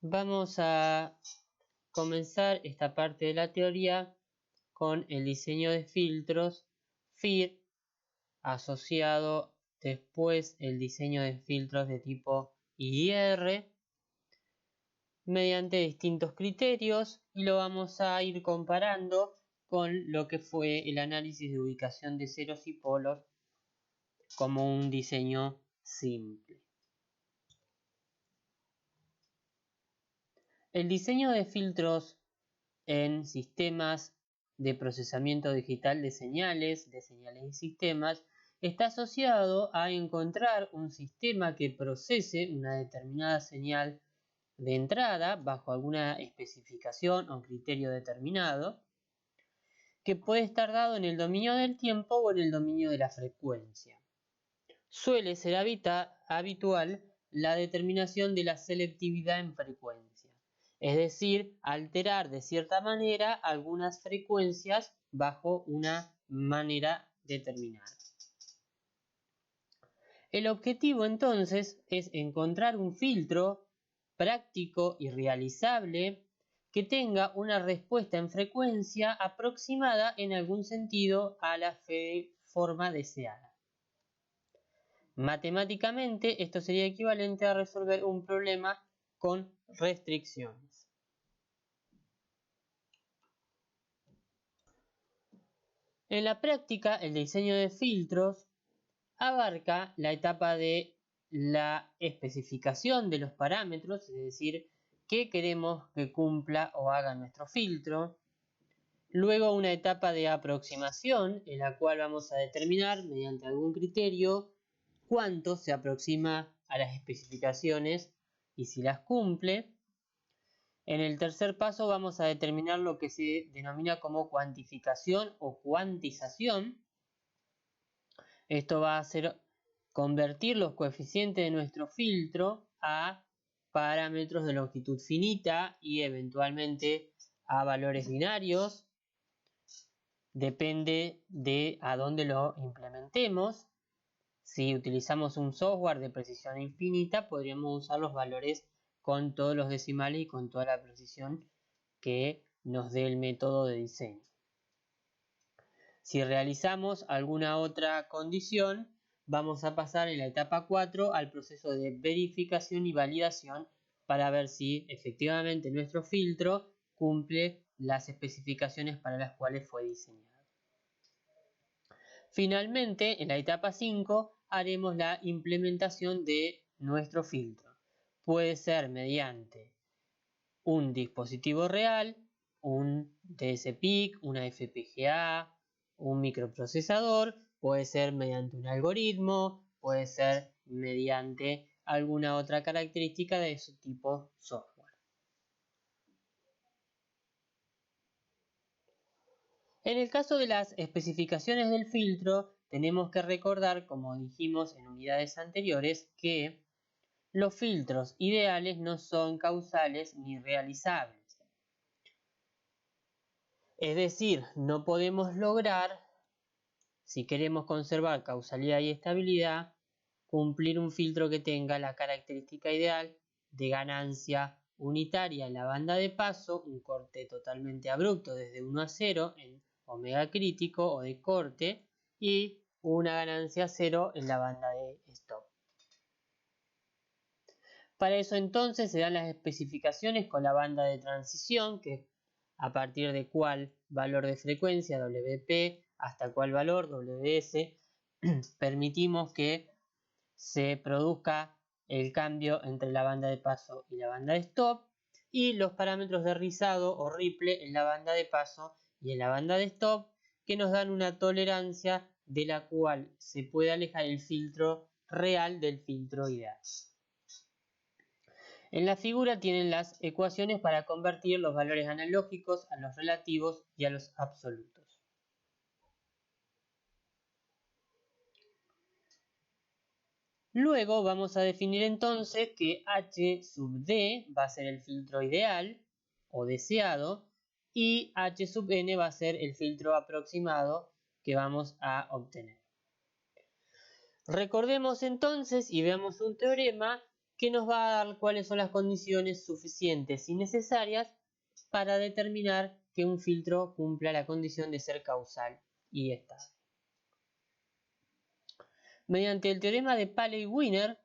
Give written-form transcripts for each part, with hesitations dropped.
Vamos a comenzar esta parte de la teoría con el diseño de filtros FIR asociado después el diseño de filtros de tipo IR mediante distintos criterios y lo vamos a ir comparando con lo que fue el análisis de ubicación de ceros y polos como un diseño simple. El diseño de filtros en sistemas de procesamiento digital de señales y sistemas, está asociado a encontrar un sistema que procese una determinada señal de entrada bajo alguna especificación o criterio determinado, que puede estar dado en el dominio del tiempo o en el dominio de la frecuencia. Suele ser habitual la determinación de la selectividad en frecuencia, es decir, alterar de cierta manera algunas frecuencias bajo una manera determinada. El objetivo entonces es encontrar un filtro práctico y realizable que tenga una respuesta en frecuencia aproximada en algún sentido a la forma deseada. Matemáticamente, esto sería equivalente a resolver un problema con restricciones. En la práctica, el diseño de filtros abarca la etapa de la especificación de los parámetros, es decir, qué queremos que cumpla o haga nuestro filtro. Luego una etapa de aproximación, en la cual vamos a determinar mediante algún criterio cuánto se aproxima a las especificaciones y si las cumple. En el tercer paso vamos a determinar lo que se denomina como cuantificación o cuantización. Esto va a ser convertir los coeficientes de nuestro filtro a parámetros de longitud finita y eventualmente a valores binarios. Depende de a dónde lo implementemos. Si utilizamos un software de precisión infinita, podríamos usar los valores con todos los decimales y con toda la precisión que nos dé el método de diseño. Si realizamos alguna otra condición, vamos a pasar en la etapa 4 al proceso de verificación y validación para ver si efectivamente nuestro filtro cumple las especificaciones para las cuales fue diseñado. Finalmente, en la etapa 5, haremos la implementación de nuestro filtro. Puede ser mediante un dispositivo real, un DSPIC, una FPGA, un microprocesador, puede ser mediante un algoritmo, puede ser mediante alguna otra característica de su tipo software. En el caso de las especificaciones del filtro, tenemos que recordar, como dijimos en unidades anteriores, que los filtros ideales no son causales ni realizables. Es decir, no podemos lograr, si queremos conservar causalidad y estabilidad, cumplir un filtro que tenga la característica ideal de ganancia unitaria en la banda de paso, un corte totalmente abrupto desde 1 a 0 en omega crítico o de corte y una ganancia 0 en la banda de stop. Para eso entonces se dan las especificaciones con la banda de transición, que a partir de cuál valor de frecuencia WP hasta cuál valor WS permitimos que se produzca el cambio entre la banda de paso y la banda de stop, y los parámetros de rizado o ripple en la banda de paso y en la banda de stop, que nos dan una tolerancia de la cual se puede alejar el filtro real del filtro ideal. En la figura tienen las ecuaciones para convertir los valores analógicos a los relativos y a los absolutos. Luego vamos a definir entonces que H sub D va a ser el filtro ideal o deseado y H sub N va a ser el filtro aproximado que vamos a obtener. Recordemos entonces y veamos un teorema que nos va a dar cuáles son las condiciones suficientes y necesarias para determinar que un filtro cumpla la condición de ser causal y estable. Mediante el teorema de Paley-Wiener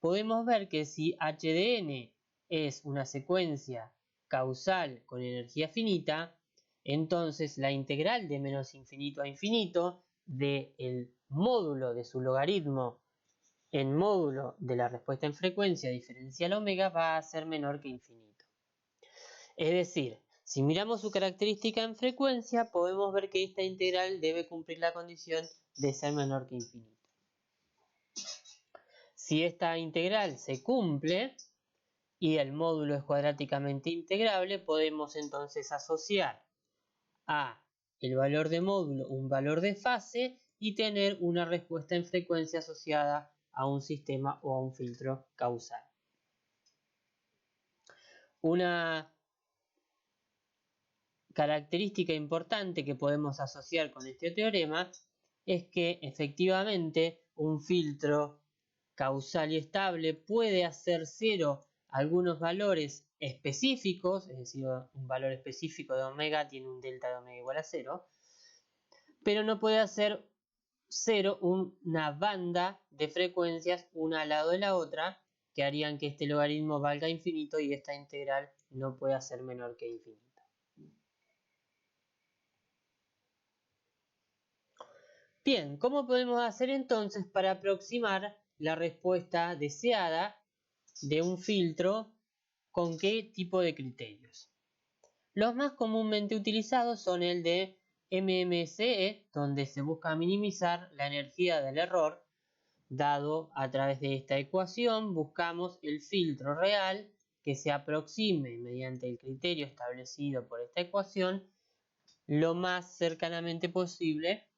podemos ver que si h de n es una secuencia causal con energía finita, entonces la integral de menos infinito a infinito del módulo de su logaritmo en módulo de la respuesta en frecuencia diferencial omega va a ser menor que infinito. Es decir, si miramos su característica en frecuencia, podemos ver que esta integral debe cumplir la condición de ser menor que infinito. Si esta integral se cumple y el módulo es cuadráticamente integrable, podemos entonces asociar a el valor de módulo un valor de fase y tener una respuesta en frecuencia asociada a un sistema o a un filtro causal. Una característica importante que podemos asociar con este teorema es que efectivamente un filtro causal y estable puede hacer cero algunos valores específicos, es decir, un valor específico de omega tiene un delta de omega igual a 0, pero no puede hacer cero una banda de frecuencias una al lado de la otra que harían que este logaritmo valga infinito y esta integral no pueda ser menor que infinito. Bien, ¿cómo podemos hacer entonces para aproximar la respuesta deseada de un filtro? ¿Con qué tipo de criterios? Los más comúnmente utilizados son el de MMSE, donde se busca minimizar la energía del error. Dado a través de esta ecuación, buscamos el filtro real que se aproxime mediante el criterio establecido por esta ecuación lo más cercanamente posible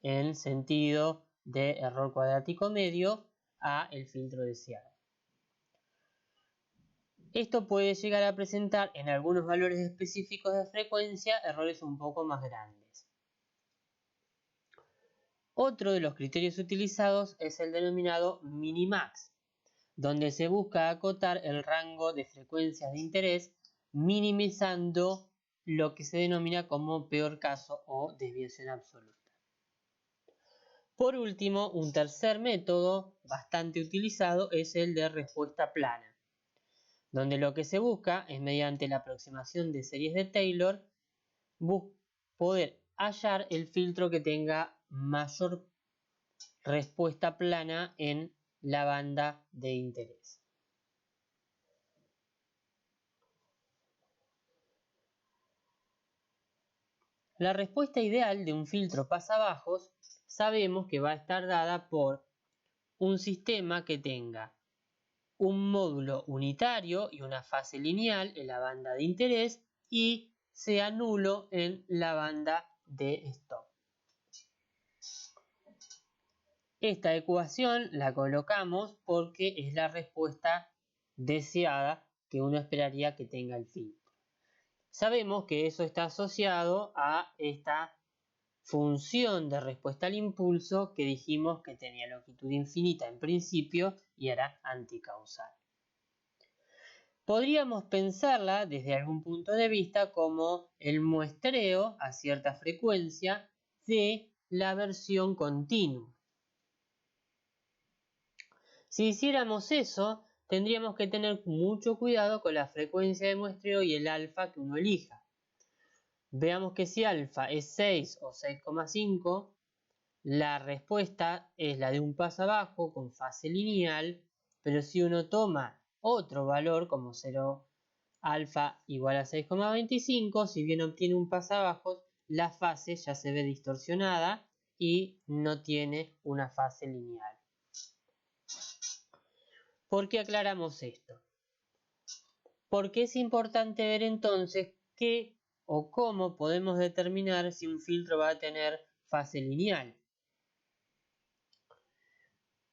en sentido de error cuadrático medio a el filtro deseado. Esto puede llegar a presentar en algunos valores específicos de frecuencia errores un poco más grandes. Otro de los criterios utilizados es el denominado minimax, donde se busca acotar el rango de frecuencias de interés minimizando lo que se denomina como peor caso o desviación absoluta. Por último, un tercer método bastante utilizado es el de respuesta plana, donde lo que se busca es mediante la aproximación de series de Taylor poder hallar el filtro que tenga mayor respuesta plana en la banda de interés. La respuesta ideal de un filtro pasabajos sabemos que va a estar dada por un sistema que tenga un módulo unitario y una fase lineal en la banda de interés y sea nulo en la banda de stop. Esta ecuación la colocamos porque es la respuesta deseada que uno esperaría que tenga el filtro. Sabemos que eso está asociado a esta función de respuesta al impulso que dijimos que tenía longitud infinita en principio y era anticausal. Podríamos pensarla desde algún punto de vista como el muestreo a cierta frecuencia de la versión continua. Si hiciéramos eso, tendríamos que tener mucho cuidado con la frecuencia de muestreo y el alfa que uno elija. Veamos que si alfa es 6 o 6,5, la respuesta es la de un pasabajo con fase lineal, pero si uno toma otro valor como 0 alfa igual a 6,25, si bien obtiene un pasabajos, la fase ya se ve distorsionada y no tiene una fase lineal. ¿Por qué aclaramos esto? Porque es importante ver entonces qué o cómo podemos determinar si un filtro va a tener fase lineal.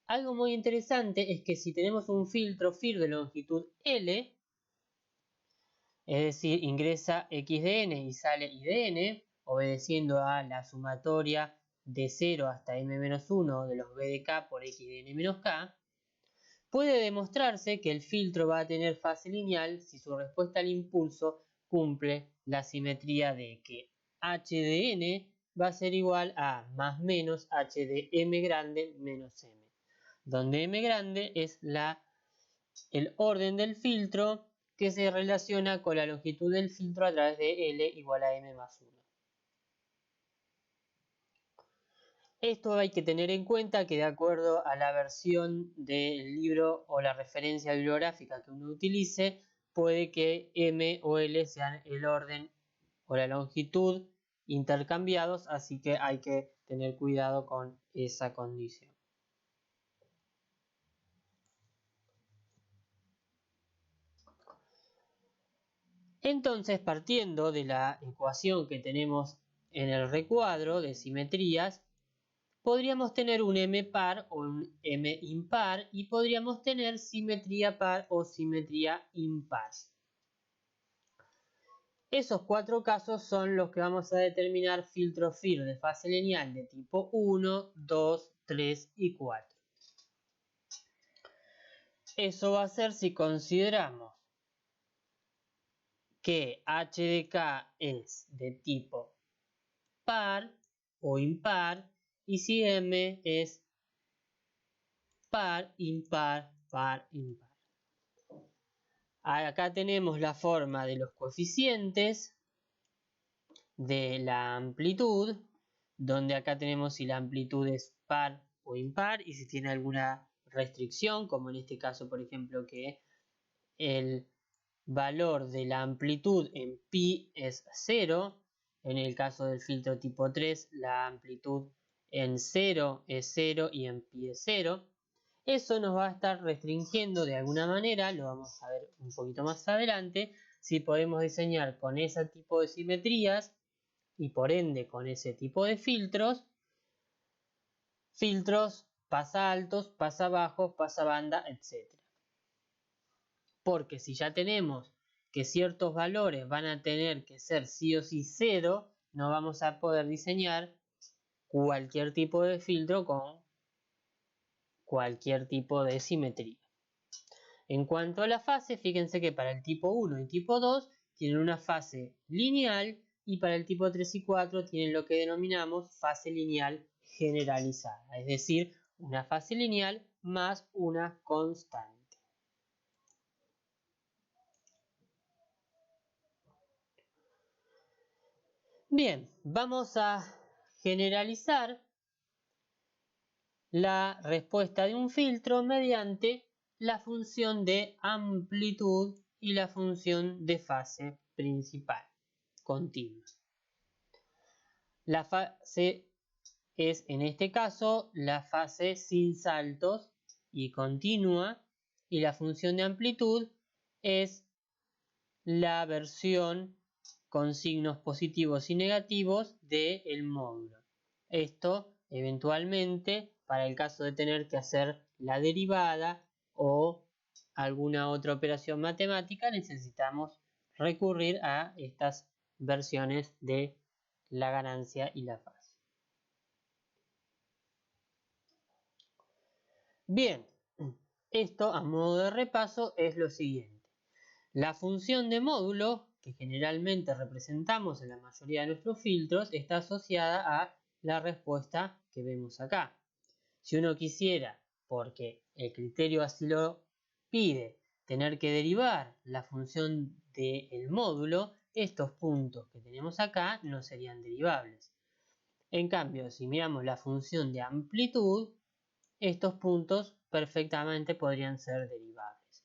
Algo muy interesante es que si tenemos un filtro FIR de longitud L, es decir, ingresa x de n y sale y de n, obedeciendo a la sumatoria de 0 hasta m-1 de los b de k por x de n menos k, Puede demostrarse que el filtro va a tener fase lineal si su respuesta al impulso cumple la simetría de que h de n va a ser igual a más menos h de m grande menos m, donde m grande es el orden del filtro que se relaciona con la longitud del filtro a través de L igual a m más 1. Esto hay que tener en cuenta que de acuerdo a la versión del libro o la referencia bibliográfica que uno utilice, puede que m o l sean el orden o la longitud intercambiados, así que hay que tener cuidado con esa condición. Entonces, partiendo de la ecuación que tenemos en el recuadro de simetrías, podríamos tener un m par o un m impar y podríamos tener simetría par o simetría impar. Esos cuatro casos son los que vamos a determinar filtro FIR de fase lineal de tipo 1, 2, 3 y 4. Eso va a ser si consideramos que h de k es de tipo par o impar y si m es par, impar, par, impar. Acá tenemos la forma de los coeficientes de la amplitud, donde acá tenemos si la amplitud es par o impar y si tiene alguna restricción, como en este caso, por ejemplo, que el valor de la amplitud en pi es 0. En el caso del filtro tipo 3, la amplitud en 0 es 0 y en pi es 0. Eso nos va a estar restringiendo de alguna manera, lo vamos a ver un poquito más adelante, si podemos diseñar con ese tipo de simetrías y por ende con ese tipo de filtros pasa altos, pasa bajos, pasa banda, etc. Porque si ya tenemos que ciertos valores van a tener que ser sí o sí 0, no vamos a poder diseñar cualquier tipo de filtro con cualquier tipo de simetría. En cuanto a la fase, fíjense que para el tipo 1 y tipo 2 tienen una fase lineal y para el tipo 3 y 4 tienen lo que denominamos fase lineal generalizada, es decir, una fase lineal más una constante. Bien, vamos a generalizar la respuesta de un filtro mediante la función de amplitud y la función de fase principal continua. La fase es en este caso la fase sin saltos y continua y la función de amplitud es la versión con signos positivos y negativos del módulo. Esto eventualmente para el caso de tener que hacer la derivada o alguna otra operación matemática necesitamos recurrir a estas versiones de la ganancia y la fase. Bien, esto a modo de repaso es lo siguiente. La función de módulo, que generalmente representamos en la mayoría de nuestros filtros, está asociada a la respuesta que vemos acá. Si uno quisiera, porque el criterio así lo pide, tener que derivar la función del módulo, estos puntos que tenemos acá no serían derivables. En cambio, si miramos la función de amplitud, estos puntos perfectamente podrían ser derivables.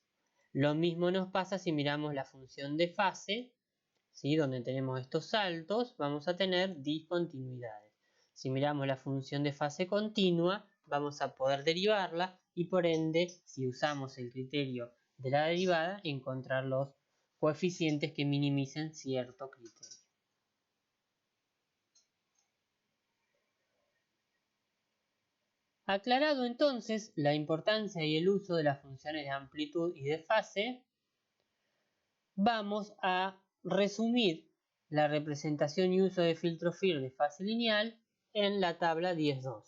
Lo mismo nos pasa si miramos la función de fase, ¿sí? Donde tenemos estos saltos, vamos a tener discontinuidades. Si miramos la función de fase continua, vamos a poder derivarla y por ende, si usamos el criterio de la derivada, encontrar los coeficientes que minimicen cierto criterio. Aclarado entonces la importancia y el uso de las funciones de amplitud y de fase, vamos a resumir la representación y uso de filtro FIR de fase lineal en la tabla 10.2,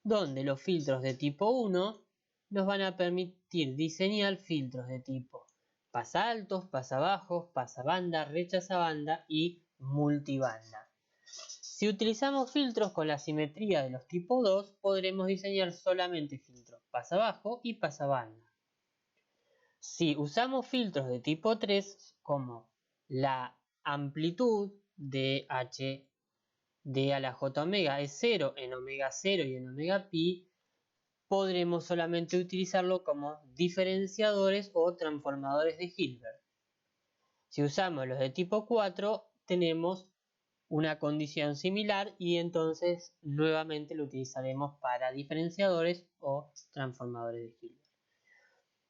donde los filtros de tipo 1 nos van a permitir diseñar filtros de tipo pasaltos, pasabajos, pasabanda, rechazabanda y multibanda. Si utilizamos filtros con la simetría de los tipo 2, podremos diseñar solamente filtros pasabajo y pasabanda. Si usamos filtros de tipo 3, como la amplitud de H de a la J omega es 0 en omega 0 y en omega pi, podremos solamente utilizarlo como diferenciadores o transformadores de Hilbert. Si usamos los de tipo 4, tenemos una condición similar y entonces nuevamente lo utilizaremos para diferenciadores o transformadores de Hilbert.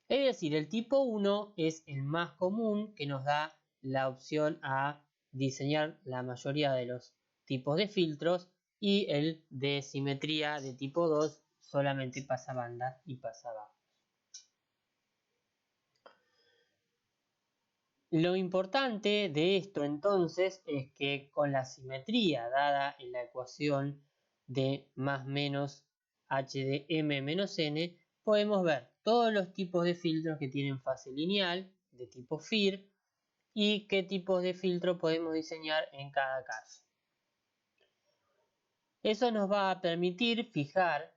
Es decir, el tipo 1 es el más común, que nos da la opción a diseñar la mayoría de los tipos de filtros, y el de simetría de tipo 2 solamente pasabanda y pasabajos. Lo importante de esto entonces es que con la simetría dada en la ecuación de más menos h de m menos n, podemos ver todos los tipos de filtros que tienen fase lineal de tipo FIR y qué tipos de filtro podemos diseñar en cada caso. Eso nos va a permitir fijar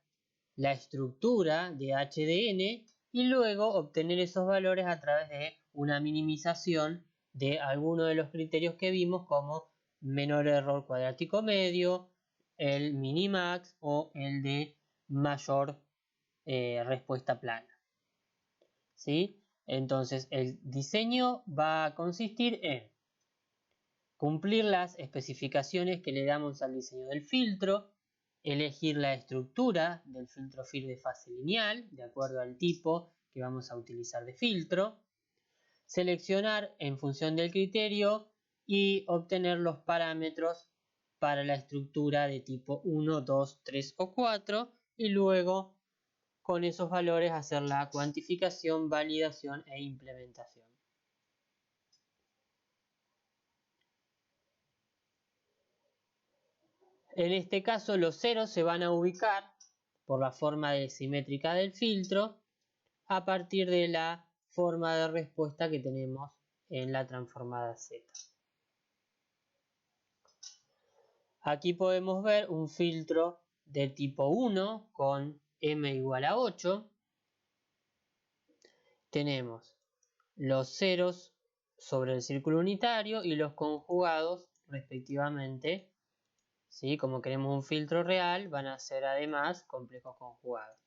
la estructura de h de n y luego obtener esos valores a través de una minimización de alguno de los criterios que vimos, como menor error cuadrático medio, el minimax o el de mayor respuesta plana. ¿Sí? Entonces el diseño va a consistir en cumplir las especificaciones que le damos al diseño del filtro, elegir la estructura del filtro FIR de fase lineal, de acuerdo al tipo que vamos a utilizar de filtro, seleccionar en función del criterio y obtener los parámetros para la estructura de tipo 1, 2, 3 o 4 y luego con esos valores hacer la cuantificación, validación e implementación. En este caso los ceros se van a ubicar por la forma simétrica del filtro a partir de la forma de respuesta que tenemos en la transformada Z. Aquí podemos ver un filtro de tipo 1 con m igual a 8. Tenemos los ceros sobre el círculo unitario y los conjugados respectivamente. ¿Sí? Como queremos un filtro real, van a ser además complejos conjugados.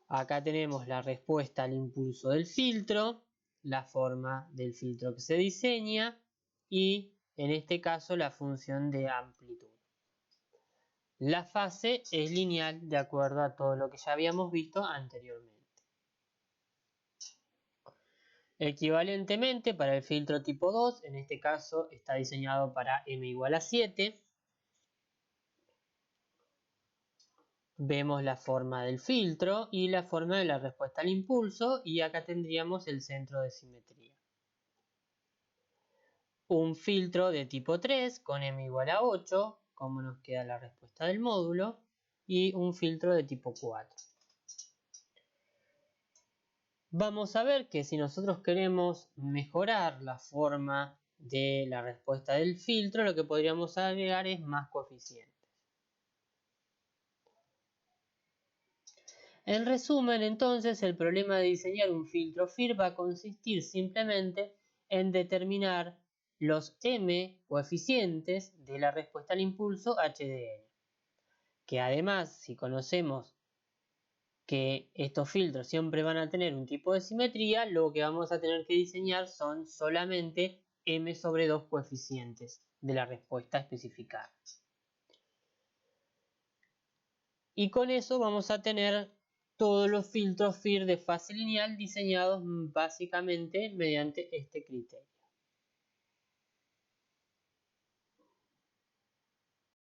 Acá tenemos la respuesta al impulso del filtro, la forma del filtro que se diseña y en este caso la función de amplitud. La fase es lineal de acuerdo a todo lo que ya habíamos visto anteriormente. Equivalentemente, para el filtro tipo 2, en este caso está diseñado para m igual a 7. Vemos la forma del filtro y la forma de la respuesta al impulso, y acá tendríamos el centro de simetría. Un filtro de tipo 3 con m igual a 8, como nos queda la respuesta del módulo, y un filtro de tipo 4. Vamos a ver que si nosotros queremos mejorar la forma de la respuesta del filtro, lo que podríamos agregar es más coeficientes. En resumen, entonces, el problema de diseñar un filtro FIR va a consistir simplemente en determinar los m coeficientes de la respuesta al impulso h de n. Que además, si conocemos que estos filtros siempre van a tener un tipo de simetría, lo que vamos a tener que diseñar son solamente m sobre 2 coeficientes de la respuesta especificada. Y con eso vamos a tener todos los filtros FIR de fase lineal diseñados básicamente mediante este criterio.